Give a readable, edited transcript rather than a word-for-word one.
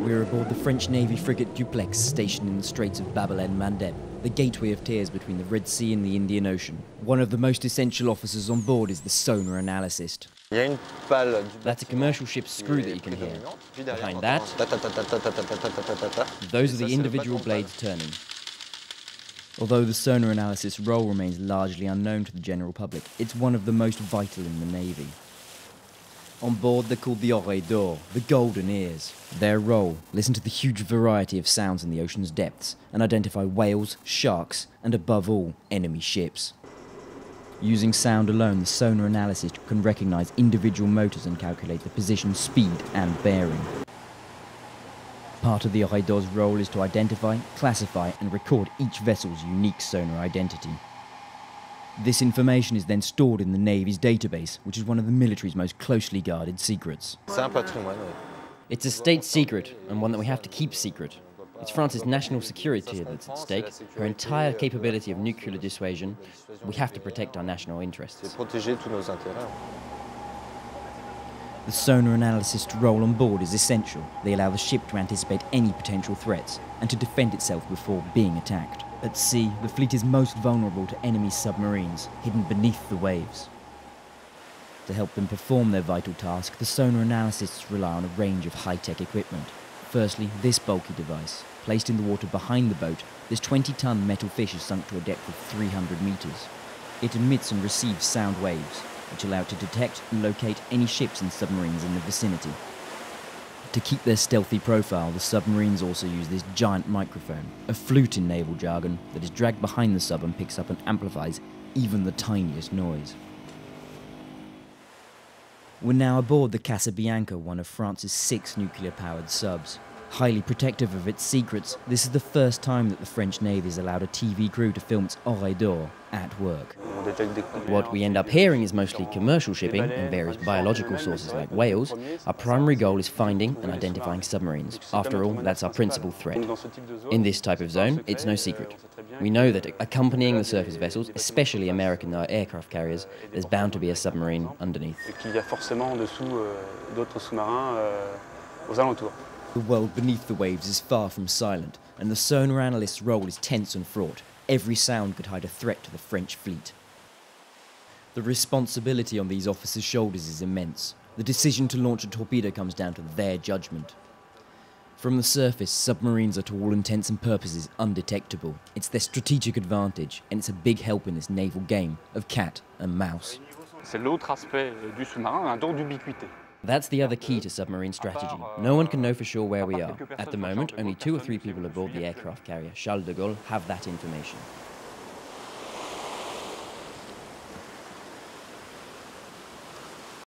We're aboard the French Navy frigate Duplex, stationed in the Straits of Bab el-Mandeb, the gateway of tears between the Red Sea and the Indian Ocean. One of the most essential officers on board is the sonar analyst. That's a commercial ship's screw that you can hear. Behind that, those are the individual blades turning. Although the sonar analysis role remains largely unknown to the general public, it's one of the most vital in the Navy. On board, they're called the Oreilles d'Or, the golden ears. Their role: listen to the huge variety of sounds in the ocean's depths and identify whales, sharks, and above all, enemy ships. Using sound alone, the sonar analyst can recognize individual motors and calculate the position, speed, and bearing. Part of the Oreilles d'Or's role is to identify, classify, and record each vessel's unique sonar identity. This information is then stored in the Navy's database, which is one of the military's most closely guarded secrets. It's a state secret, and one that we have to keep secret. It's France's national security that's at stake, her entire capability of nuclear dissuasion. We have to protect our national interests. The sonar analyst's role on board is essential. They allow the ship to anticipate any potential threats and to defend itself before being attacked. At sea, the fleet is most vulnerable to enemy submarines, hidden beneath the waves. To help them perform their vital task, the sonar analysts rely on a range of high-tech equipment. Firstly, this bulky device. Placed in the water behind the boat, this 20-ton metal fish is sunk to a depth of 300 meters. It emits and receives sound waves, which allow it to detect and locate any ships and submarines in the vicinity. To keep their stealthy profile, the submarines also use this giant microphone, a flute in naval jargon, that is dragged behind the sub and picks up and amplifies even the tiniest noise. We're now aboard the Casabianca, one of France's 6 nuclear-powered subs. Highly protective of its secrets, this is the first time that the French Navy has allowed a TV crew to film its Oreilles d'Or at work. What we end up hearing is mostly commercial shipping and various biological sources like whales. Our primary goal is finding and identifying submarines. After all, that's our principal threat. In this type of zone, it's no secret. We know that accompanying the surface vessels, especially American aircraft carriers, there's bound to be a submarine underneath. The world beneath the waves is far from silent, and the sonar analyst's role is tense and fraught. Every sound could hide a threat to the French fleet. The responsibility on these officers' shoulders is immense. The decision to launch a torpedo comes down to their judgment. From the surface, submarines are to all intents and purposes undetectable. It's their strategic advantage, and it's a big help in this naval game of cat and mouse. That's the other key to submarine strategy. No one can know for sure where we are. At the moment, only 2 or 3 people aboard the aircraft carrier Charles de Gaulle have that information.